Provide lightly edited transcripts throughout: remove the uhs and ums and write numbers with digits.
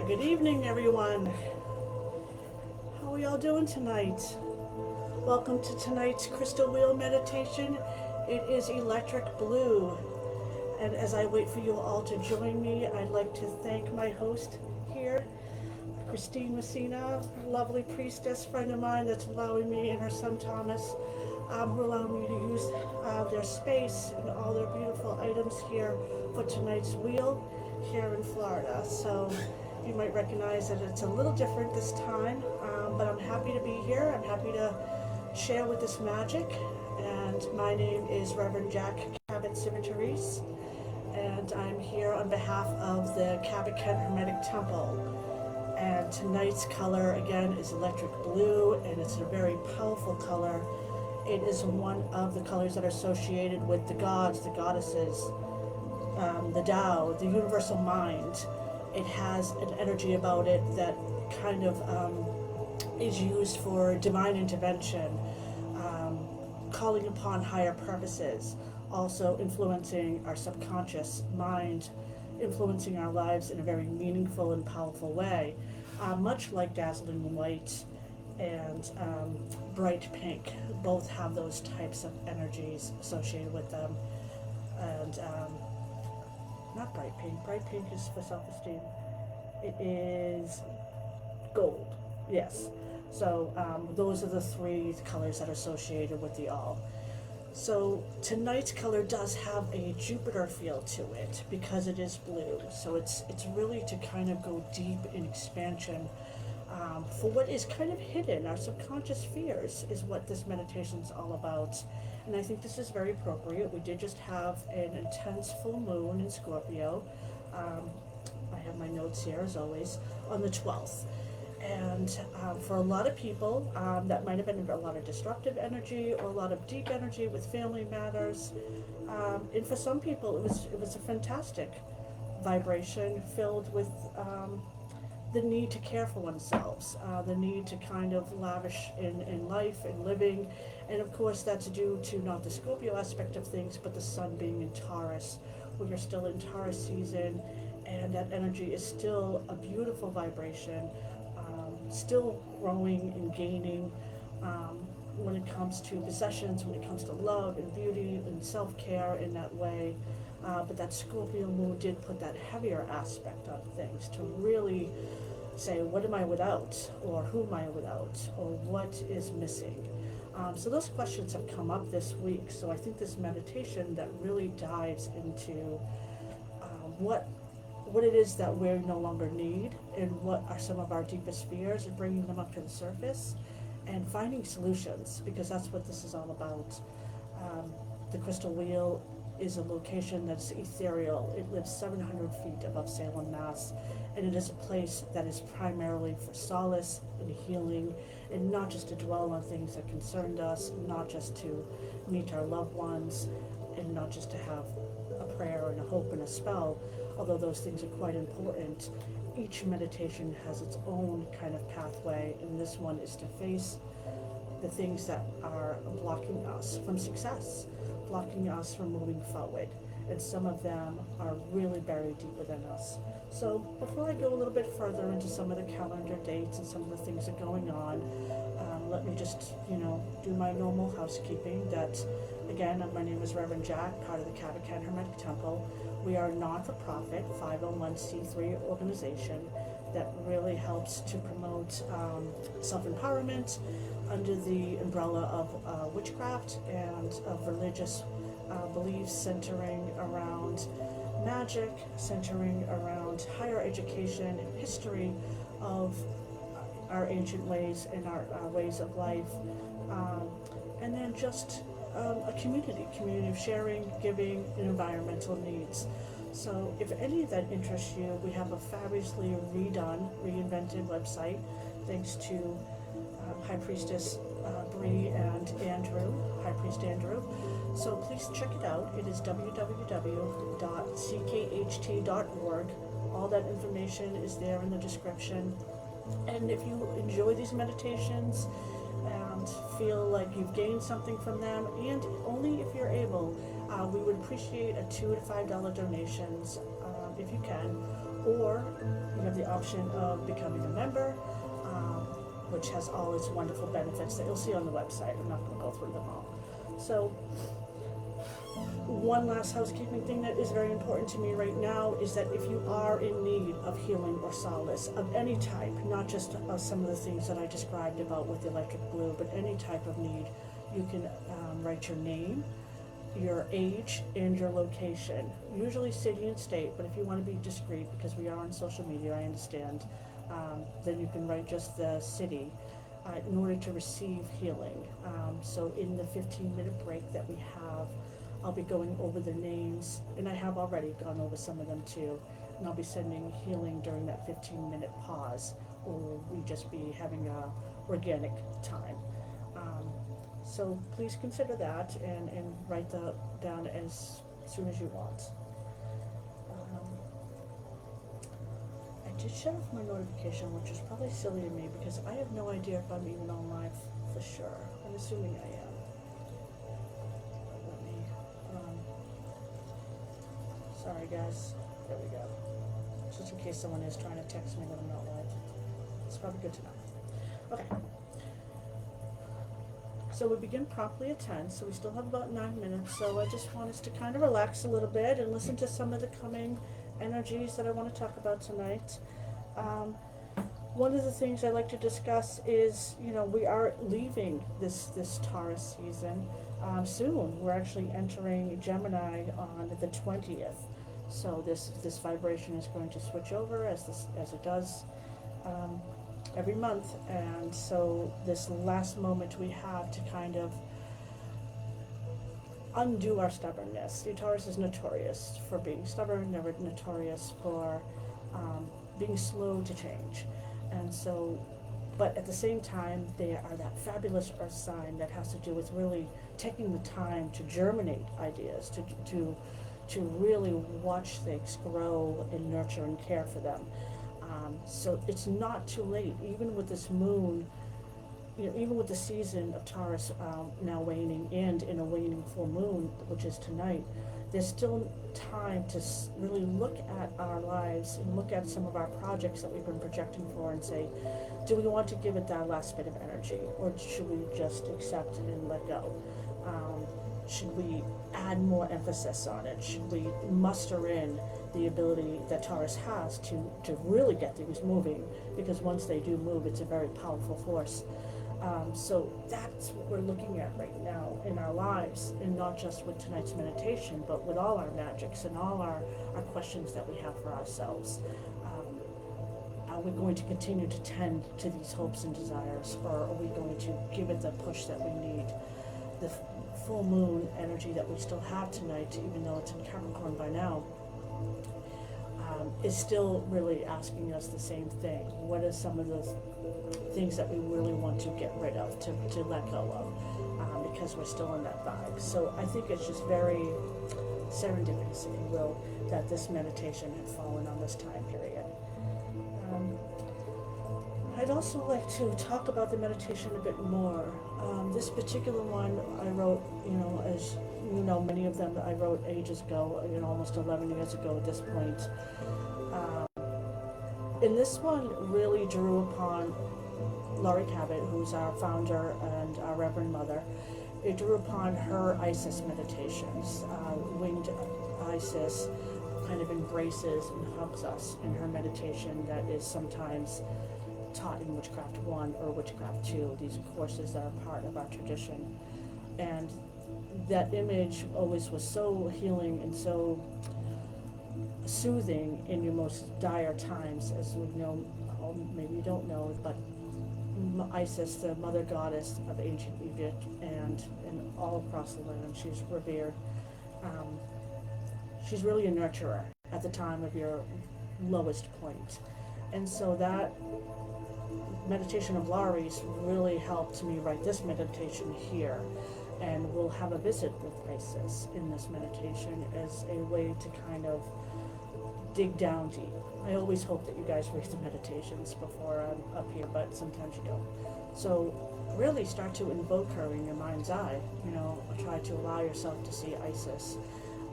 Good evening, everyone. How are y'all doing tonight? Welcome to tonight's crystal wheel meditation. It is electric blue. And as I wait for you all to join me, I'd like to thank my host here, Christine Messina, a lovely priestess friend of mine that's allowing me and her son Thomas, who allow me to use their space and all their beautiful items here for tonight's wheel here in Florida. So you might recognize that it's a little different this time, but I'm happy to be here. I'm happy to share with this magic. And my name is Reverend Jacq Cabot, and I'm here on behalf of the Cabot Hermetic Temple. And tonight's color again is electric blue, and it's a very powerful color. It is one of the colors that are associated with the gods, the goddesses, the Tao, the universal mind. It has an energy about it that kind of is used for divine intervention, calling upon higher purposes, also influencing our subconscious mind, influencing our lives in a very meaningful and powerful way, much like dazzling white and bright pink. Both have those types of energies associated with them. And not bright pink. Bright pink is for self-esteem. It is gold. Yes. So those are the three colors that are associated with the all. So tonight's color does have a Jupiter feel to it because it is blue. So it's really to kind of go deep in expansion for what is kind of hidden. Our subconscious fears is what this meditation is all about. And I think this is very appropriate. We did just have an intense full moon in Scorpio. I have my notes here as always, on the 12th. And for a lot of people, that might have been a lot of destructive energy or a lot of deep energy with family matters. And for some people, it was a fantastic vibration filled with the need to care for oneself, the need to kind of lavish in life and living. And of course, that's due to not the Scorpio aspect of things, but the sun being in Taurus, where you're still in Taurus season, and that energy is still a beautiful vibration. Still growing and gaining when it comes to possessions, when it comes to love and beauty and self-care in that way. But that Scorpio moon did put that heavier aspect on things to really say, what am I without? Or who am I without? Or what is missing? So those questions have come up this week. So I think this meditation that really dives into what it is that we no longer need, and what are some of our deepest fears, and bringing them up to the surface and finding solutions, because that's what this is all about. The crystal wheel is a location that's ethereal. It lives 700 feet above Salem, Mass, and it is a place that is primarily for solace and healing, and not just to dwell on things that concerned us, not just to meet our loved ones, and not just to have a prayer and a hope and a spell, although those things are quite important. Each meditation has its own kind of pathway, and this one is to face the things that are blocking us from success, blocking us from moving forward. And some of them are really buried deep within us. So before I go a little bit further into some of the calendar dates and some of the things that are going on, let me just, do my normal housekeeping. That, again, my name is Reverend Jacq, part of the Cabot Hermetic Temple. We are a non-for-profit 501c3 organization that really helps to promote self-empowerment under the umbrella of witchcraft and of religious beliefs centering around magic, centering around higher education and history of our ancient ways and our ways of life, and then just a community of sharing, giving, and environmental needs. So if any of that interests you, we have a fabulously reinvented website, thanks to High Priestess Bree and Andrew, High Priest Andrew. So please check it out. It is www.ckht.org. All that information is there in the description. And if you enjoy these meditations and feel like you've gained something from them, and only if you're able, We would appreciate a $2 to $5 donations if you can, or you have the option of becoming a member, which has all its wonderful benefits that you'll see on the website. I'm not going to go through them all. So one last housekeeping thing that is very important to me right now is that if you are in need of healing or solace of any type, not just some of the things that I described about with the electric blue, but any type of need, you can write your name, your age, and your location, usually city and state, but if you want to be discreet, because we are on social media, I understand, then you can write just the city in order to receive healing. So in the 15-minute break that we have, I'll be going over the names, and I have already gone over some of them too, and I'll be sending healing during that 15-minute pause, or we just be having a organic time. So please consider that and write that down as soon as you want. I did shut off my notification, which is probably silly of me because I have no idea if I'm even on live for sure. I'm assuming I am. Let me, sorry guys, there we go. Just in case someone is trying to text me that I'm not live. It's probably good to know. Okay. So we begin promptly at 10, so we still have about 9 minutes. So I just want us to kind of relax a little bit and listen to some of the coming energies that I want to talk about tonight. One of the things I like to discuss is, you know, we are leaving this Taurus season soon. We're actually entering Gemini on the 20th. So this vibration is going to switch over as it does every month, and so this last moment we have to kind of undo our stubbornness. Taurus is notorious for being stubborn, never notorious for being slow to change, and so, but at the same time they are that fabulous earth sign that has to do with really taking the time to germinate ideas, to really watch things grow and nurture and care for them. So it's not too late, even with this moon, you know, even with the season of Taurus now waning and in a waning full moon, which is tonight, there's still time to really look at our lives and look at some of our projects that we've been projecting for and say, do we want to give it that last bit of energy, or should we just accept and let go? Should we add more emphasis on it? Should we muster in the ability that Taurus has to really get things moving? Because once they do move, it's a very powerful force. So that's what we're looking at right now in our lives, and not just with tonight's meditation, but with all our magics and all our questions that we have for ourselves. Are we going to continue to tend to these hopes and desires, or are we going to give it the push that we need? The full moon energy that we still have tonight, even though it's in Capricorn by now, is still really asking us the same thing. What are some of the things that we really want to get rid of, to let go of, because we're still in that vibe. So I think it's just very serendipitous, if you will, that this meditation had fallen on this time period. I'd also like to talk about the meditation a bit more. This particular one I wrote, you know, as you know, many of them I wrote ages ago, you know, almost 11 years ago at this point. And this one really drew upon Laurie Cabot, who's our founder and our Reverend Mother. It drew upon her Isis meditations. Winged Isis kind of embraces and hugs us in her meditation that is sometimes taught in Witchcraft 1 or Witchcraft 2, these courses that are part of our tradition. And that image always was so healing and so soothing in your most dire times, as we know, maybe you don't know, but Isis, the mother goddess of ancient Egypt and all across the land, she's revered. She's really a nurturer at the time of your lowest point. And so that meditation of Laurie's really helped me write this meditation here. And we'll have a visit with Isis in this meditation as a way to kind of dig down deep. I always hope that you guys read the meditations before I'm up here, but sometimes you don't. So really start to invoke her in your mind's eye. You know, try to allow yourself to see Isis,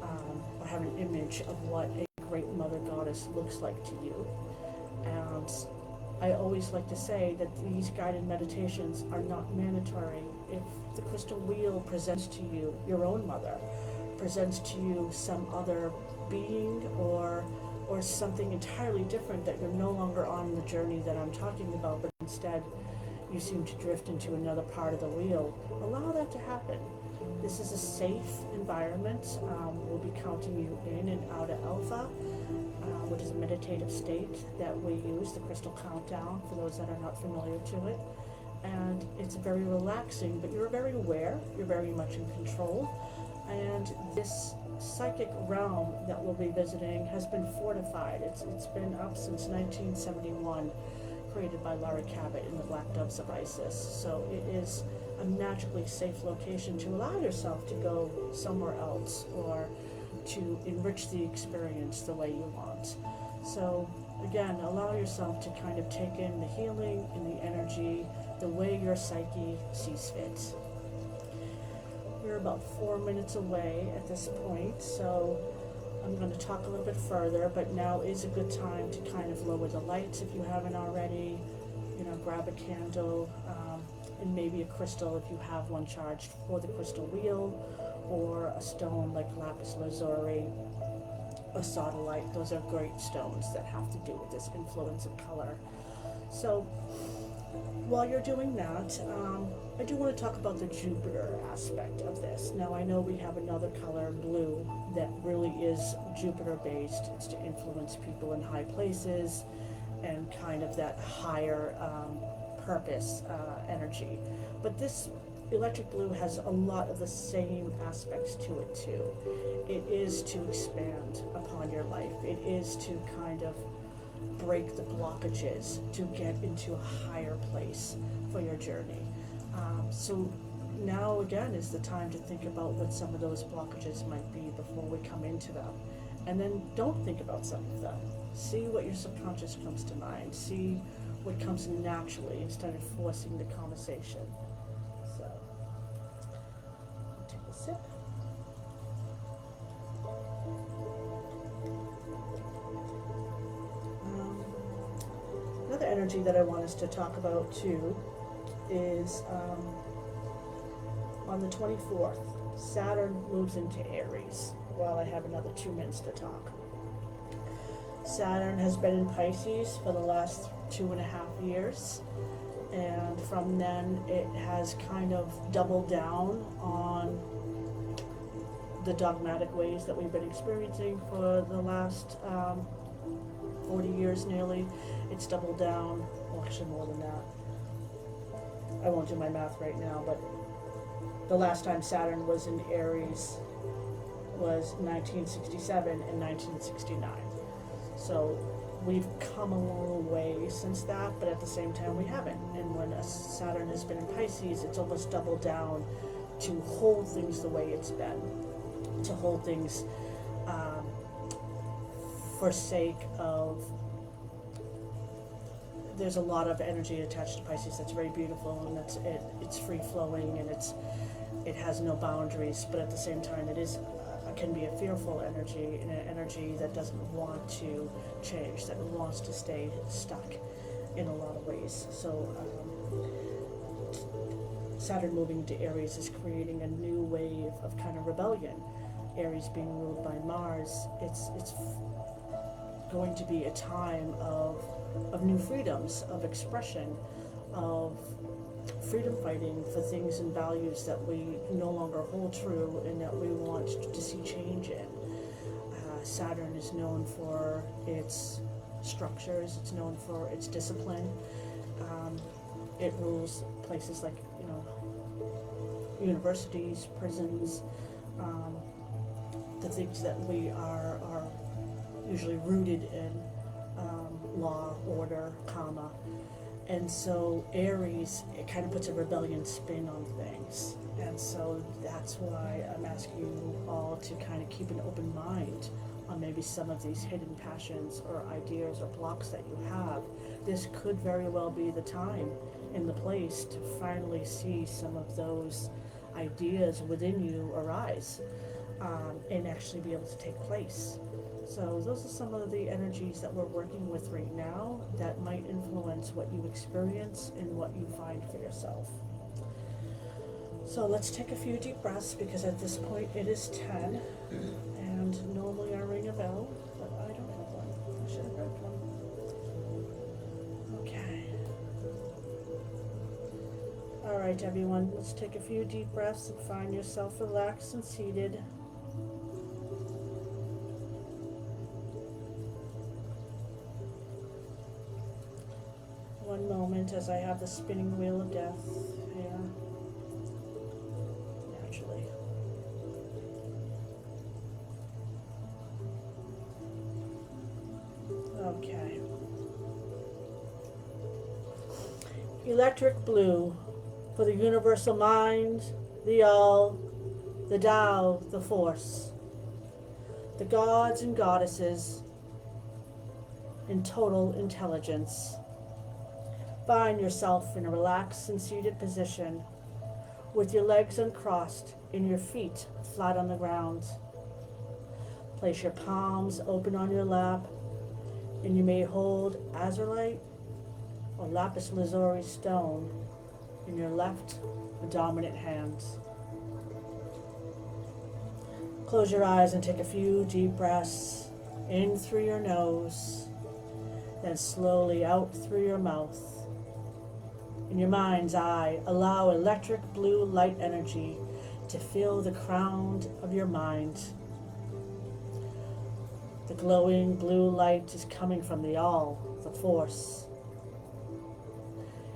or have an image of what a great mother goddess looks like to you. And I always like to say that these guided meditations are not mandatory. If the crystal wheel presents to you your own mother, presents to you some other being, or something entirely different, that you're no longer on the journey that I'm talking about, but instead you seem to drift into another part of the wheel, allow that to happen. This is a safe environment. We'll be counting you in and out of alpha, which is a meditative state that we use, the crystal countdown, for those that are not familiar to it. And it's very relaxing, but you're very aware, you're very much in control. And this psychic realm that we'll be visiting has been fortified. It's been up since 1971, created by Cabot in the Black Doves of Isis. So it is a magically safe location to allow yourself to go somewhere else, or to enrich the experience the way you want. So again, allow yourself to kind of take in the healing and the energy the way your psyche sees fit. We're about 4 minutes away at this point, so I'm going to talk a little bit further, but now is a good time to kind of lower the lights if you haven't already. You know, grab a candle, and maybe a crystal if you have one charged for the crystal wheel, or a stone like lapis lazuli, a sodalite. Those are great stones that have to do with this influence of color. So while you're doing that, I do want to talk about the Jupiter aspect of this. Now, I know we have another color, blue, that really is Jupiter based. It's to influence people in high places and kind of that higher purpose energy. But this electric blue has a lot of the same aspects to it too. It is to expand upon your life. It is to kind of break the blockages to get into a higher place for your journey. So now again is the time to think about what some of those blockages might be before we come into them. And then don't think about some of them. See what your subconscious comes to mind. See what comes naturally instead of forcing the conversation. So, take a sip. Another energy that I want us to talk about too is on the 24th, Saturn moves into Aries. While I have another 2 minutes to talk. Saturn has been in Pisces for the last 2.5 years, and from then it has kind of doubled down on the dogmatic ways that we've been experiencing for the last 40 years nearly. It's doubled down, well, actually more than that. I won't do my math right now, but the last time Saturn was in Aries was 1967 and 1969. So we've come a long way since that, but at the same time we haven't. And when Saturn has been in Pisces, it's almost doubled down to hold things the way it's been, to hold things for sake of, there's a lot of energy attached to Pisces that's very beautiful, and it's free flowing, and it has no boundaries, but at the same time it is can be a fearful energy, and an energy that doesn't want to change, that wants to stay stuck in a lot of ways. So Saturn moving to Aries is creating a new wave of kind of rebellion. Aries being ruled by Mars, it's going to be a time of new freedoms, of expression, of freedom fighting for things and values that we no longer hold true and that we want to see change in. Saturn is known for its structures, it's known for its discipline. It rules places like, universities, prisons, the things that we are usually rooted in, law, order, karma. And so Aries, it kind of puts a rebellion spin on things. And so that's why I'm asking you all to kind of keep an open mind on maybe some of these hidden passions or ideas or blocks that you have. This could very well be the time in the place to finally see some of those ideas within you arise, and actually be able to take place. So those are some of the energies that we're working with right now that might influence what you experience and what you find for yourself. So let's take a few deep breaths, because at this point it is 10, and normally I ring a bell, but I don't have one. I should have grabbed one. Okay. All right, everyone, let's take a few deep breaths and find yourself relaxed and seated. One moment as I have the spinning wheel of death here. Naturally. Okay. Electric blue for the universal mind, the all, the Tao, the force, the gods and goddesses in total intelligence. Find yourself in a relaxed and seated position with your legs uncrossed and your feet flat on the ground. Place your palms open on your lap, and you may hold azurite or lapis lazuli stone in your left or dominant hands. Close your eyes and take a few deep breaths in through your nose, then slowly out through your mouth. In your mind's eye, allow electric blue light energy to fill the crown of your mind. The glowing blue light is coming from the all, the force.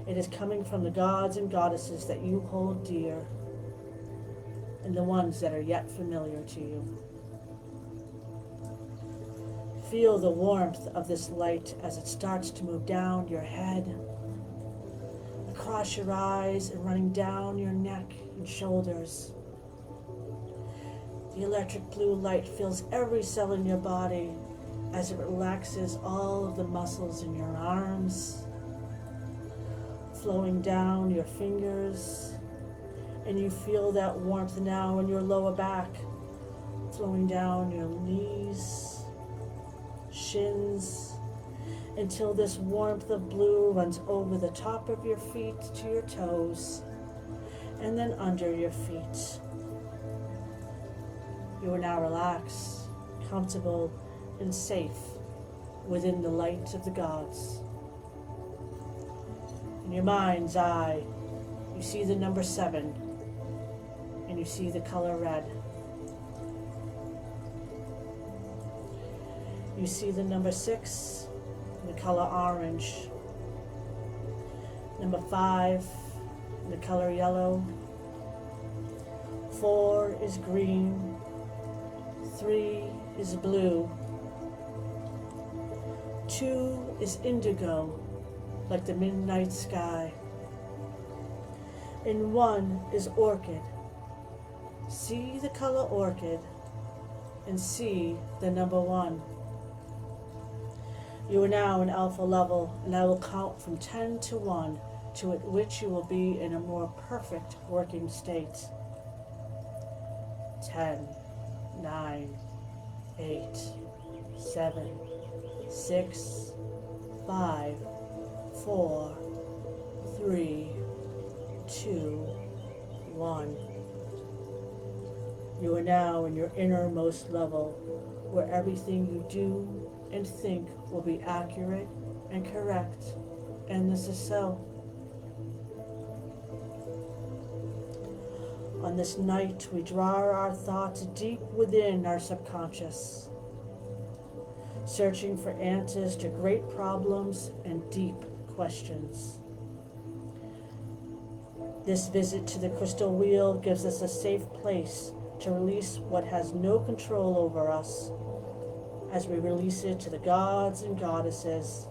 It is coming from the gods and goddesses that you hold dear, and the ones that are yet familiar to you. Feel the warmth of this light as it starts to move down your head, across your eyes, and running down your neck and shoulders. The electric blue light fills every cell in your body as it relaxes all of the muscles in your arms, flowing down your fingers, and you feel that warmth now in your lower back, flowing down your knees, shins, until this warmth of blue runs over the top of your feet to your toes, and then under your feet. You are now relaxed, comfortable, and safe within the light of the gods. In your mind's eye, you see the number 7, and you see the color red. You see the number 6, the color orange, number 5, the color yellow, 4 is green, 3 is blue, 2 is indigo, like the midnight sky, and 1 is orchid. See the color orchid, and see the number 1. You are now in alpha level, and I will count from 10 to 1, to at which you will be in a more perfect working state. 10, 9, 8, 7, 6, 5, 4, 3, 2, 1. You are now in your innermost level, where everything you do and think will be accurate and correct, and this is so. On this night, we draw our thoughts deep within our subconscious, searching for answers to great problems and deep questions. This visit to the crystal wheel gives us a safe place to release what has no control over us, as we release it to the gods and goddesses,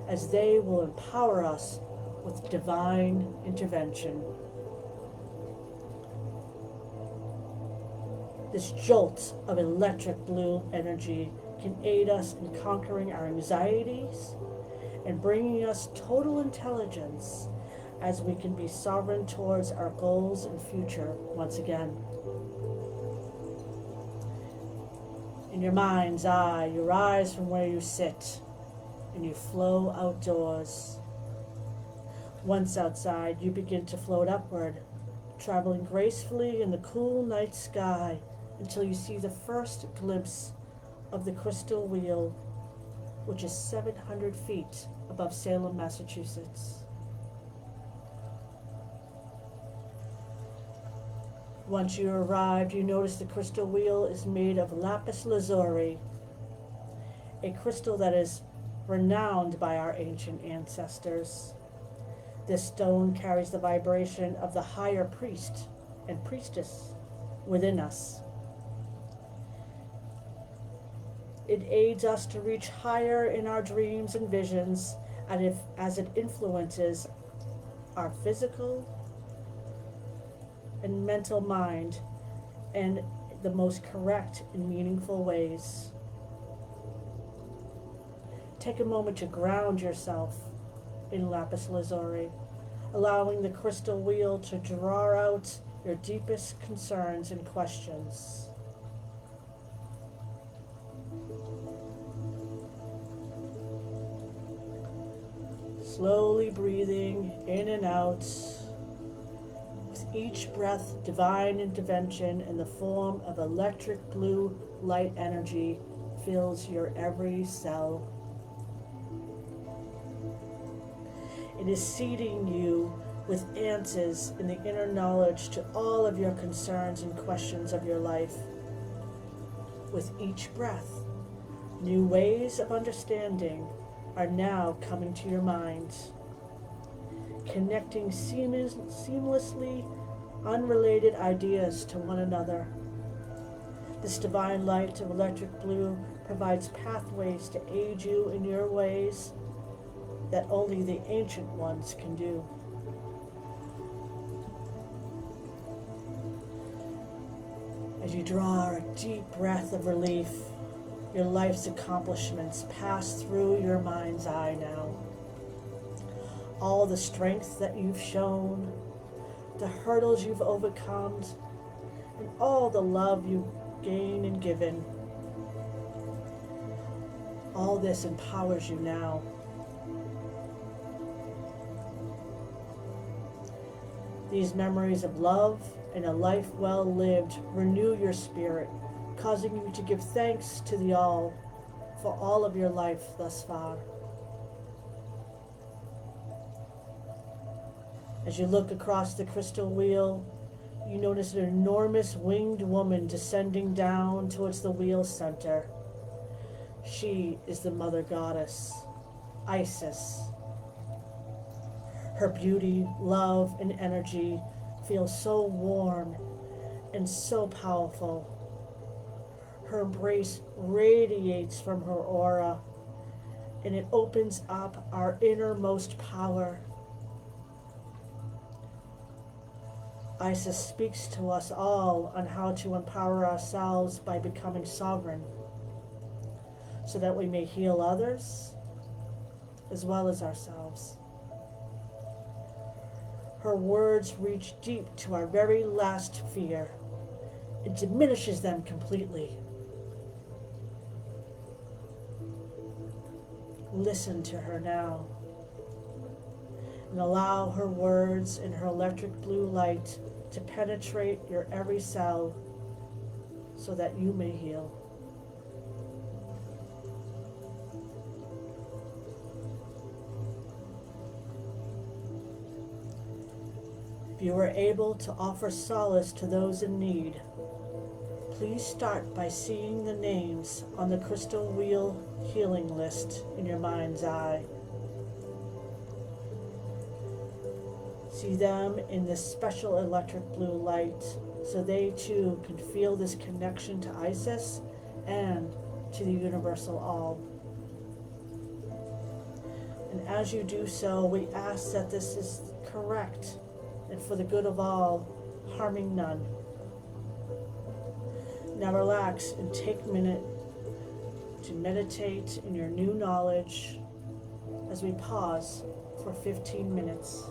as they will empower us with divine intervention. This jolt of electric blue energy can aid us in conquering our anxieties and bringing us total intelligence as we can be sovereign towards our goals and future once again. In your mind's eye, you rise from where you sit and you flow outdoors. Once outside, you begin to float upward, traveling gracefully in the cool night sky until you see the first glimpse of the crystal wheel, which is 700 feet above Salem, Massachusetts. Once you arrived, you notice the crystal wheel is made of lapis lazuli, a crystal that is renowned by our ancient ancestors. This stone carries the vibration of the higher priest and priestess within us. It aids us to reach higher in our dreams and visions, as it influences our physical and mental mind in the most correct and meaningful ways. Take a moment to ground yourself in lapis lazuli, allowing the crystal wheel to draw out your deepest concerns and questions. Slowly breathing in and out. With each breath, divine intervention in the form of electric blue light energy fills your every cell. It is seeding you with answers in the inner knowledge to all of your concerns and questions of your life. With each breath, new ways of understanding are now coming to your mind, connecting seamlessly unrelated ideas to one another. This divine light of electric blue provides pathways to aid you in your ways that only the ancient ones can do. As you draw a deep breath of relief, your life's accomplishments pass through your mind's eye now. All the strength that you've shown, the hurdles you've overcome, and all the love you've gained and given. All this empowers you now. These memories of love and a life well lived renew your spirit, causing you to give thanks to the All for all of your life thus far. As you look across the crystal wheel, you notice an enormous winged woman descending down towards the wheel's center. She is the mother goddess, Isis. Her beauty, love, and energy feel so warm and so powerful. Her embrace radiates from her aura, and it opens up our innermost power. Isis speaks to us all on how to empower ourselves by becoming sovereign, so that we may heal others as well as ourselves. Her words reach deep to our very last fear. It diminishes them completely. Listen to her now, and allow her words and her electric blue light to penetrate your every cell so that you may heal. If you are able to offer solace to those in need, please start by seeing the names on the crystal wheel healing list in your mind's eye. See them in this special electric blue light so they too can feel this connection to Isis and to the universal all. And as you do so, we ask that this is correct and for the good of all, harming none. Now relax and take a minute to meditate in your new knowledge as we pause for 15 minutes.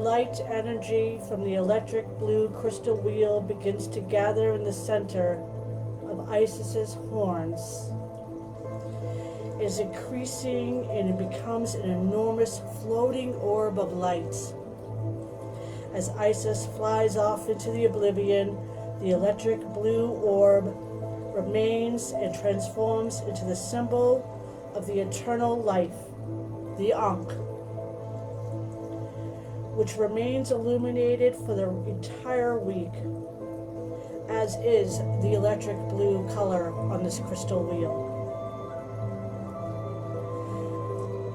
light energy from the electric blue crystal wheel begins to gather in the center of Isis's horns. It is increasing and it becomes an enormous floating orb of light. As Isis flies off into the oblivion, the electric blue orb remains and transforms into the symbol of the eternal life, the Ankh, which remains illuminated for the entire week, as is the electric blue color on this crystal wheel.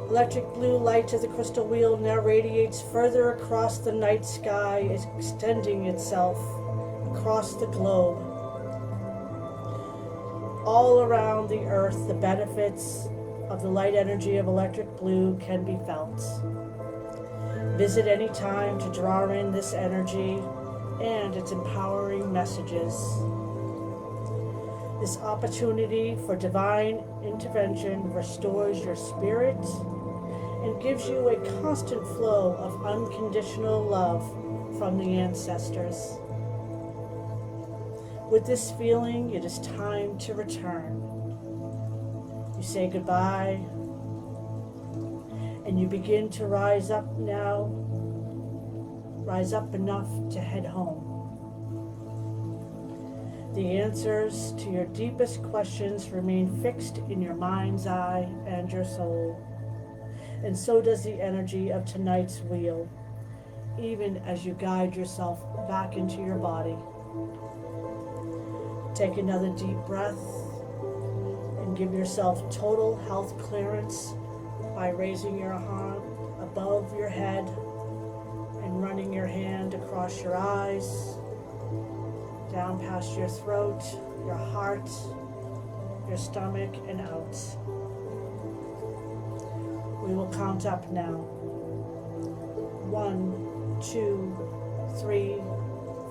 Electric blue light of the crystal wheel now radiates further across the night sky, extending itself across the globe. All around the earth, the benefits of the light energy of electric blue can be felt. Visit any time to draw in this energy and its empowering messages. This opportunity for divine intervention restores your spirit and gives you a constant flow of unconditional love from the ancestors. With this feeling, it is time to return. You say goodbye, and you begin to rise up now, rise up enough to head home. The answers to your deepest questions remain fixed in your mind's eye and your soul. And so does the energy of tonight's wheel, even as you guide yourself back into your body. Take another deep breath and give yourself total health clearance by raising your arm above your head and running your hand across your eyes, down past your throat, your heart, your stomach, and out. We will count up now. 1, 2, 3,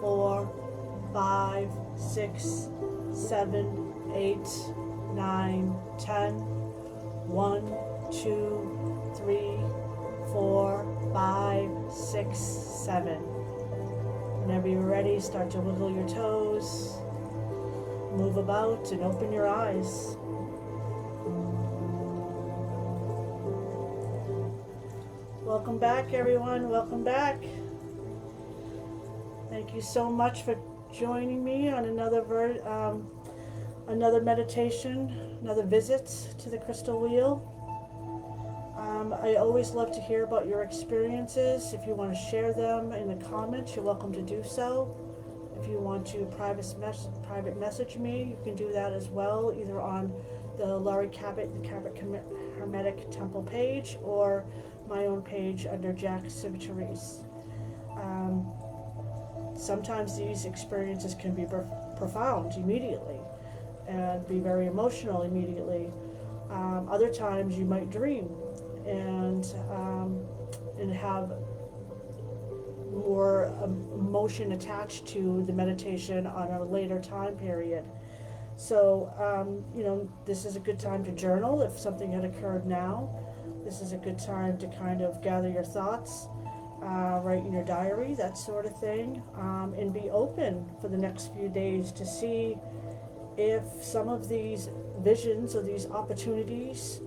4, 5, 6, 7, 8, 9, 10. 1, 2, 3, 4, 5, 6, 7. Whenever you're ready, start to wiggle your toes, move about, and open your eyes. Welcome back, everyone. Welcome back. Thank you so much for joining me on another meditation, another visit to the crystal wheel. I always love to hear about your experiences. If you want to share them in the comments, you're welcome to do so. If you want to private message me, you can do that as well, either on the Laurie Cabot, the Cabot Hermetic Temple page, or my own page under Jacq Civitarese. Sometimes these experiences can be profound immediately and be very emotional immediately. Other times you might dream and have more emotion attached to the meditation on a later time period. So, this is a good time to journal if something had occurred now. This is a good time to kind of gather your thoughts, write in your diary, that sort of thing, and be open for the next few days to see if some of these visions or these opportunities,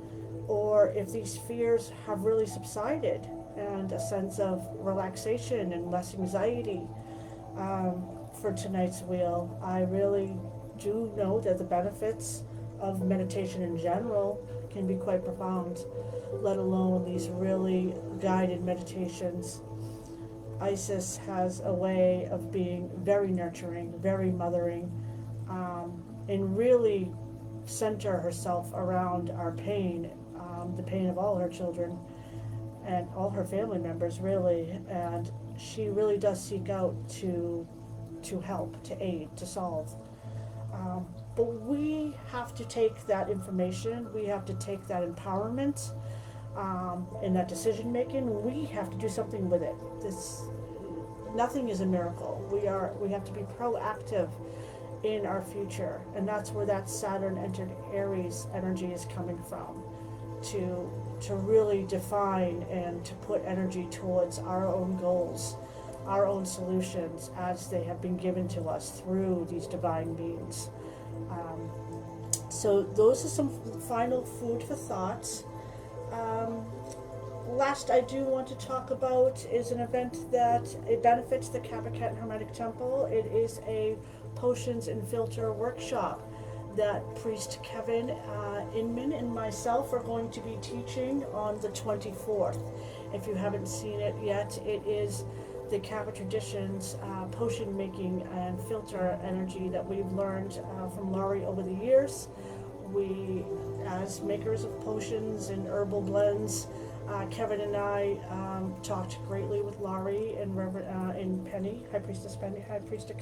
or if these fears have really subsided, and a sense of relaxation and less anxiety for tonight's wheel. I really do know that the benefits of meditation in general can be quite profound, let alone these really guided meditations. Isis has a way of being very nurturing, very mothering, and really center herself around our pain, the pain of all her children and all her family members, really. And she really does seek out to help, to aid, to solve. But we have to take that information, we have to take that empowerment, and that decision making, we have to do something with it. Nothing is a miracle. We have to be proactive in our future, and that's where that Saturn entered Aries energy is coming from. to really define and to put energy towards our own goals, our own solutions as they have been given to us through these divine beings. So those are some final food for thought. Last I do want to talk about is an event that it benefits the Cabot and Hermetic Temple. It is a potions and filter workshop that Priest Kevin Inman and myself are going to be teaching on the 24th. If you haven't seen it yet, it is the Cabot traditions, potion making and filter energy that we've learned from Laurie over the years. We, as makers of potions and herbal blends, Kevin and I talked greatly with Laurie and and Penny, High Priestess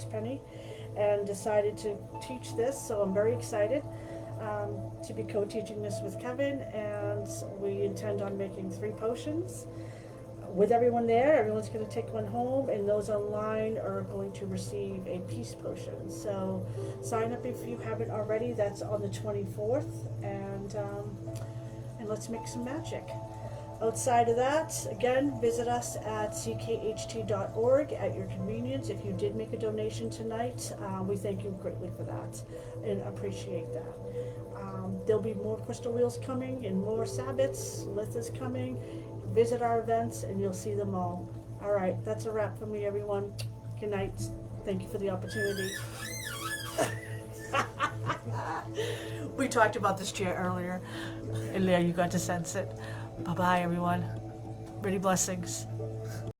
Penny, and decided to teach this. So I'm very excited to be co-teaching this with Kevin, and we intend on making 3 potions. With everyone there, everyone's going to take one home, and those online are going to receive a peace potion. So sign up if you haven't already. That's on the 24th, and let's make some magic. Outside of that, again, visit us at ckht.org at your convenience. If you did make a donation tonight, we thank you greatly for that and appreciate that. There'll be more crystal wheels coming and more Sabbats. Lith is coming. Visit our events and you'll see them all. All right, that's a wrap for me, everyone. Good night. Thank you for the opportunity. We talked about this chair earlier, and there you got to sense it. Bye-bye, everyone. Many blessings.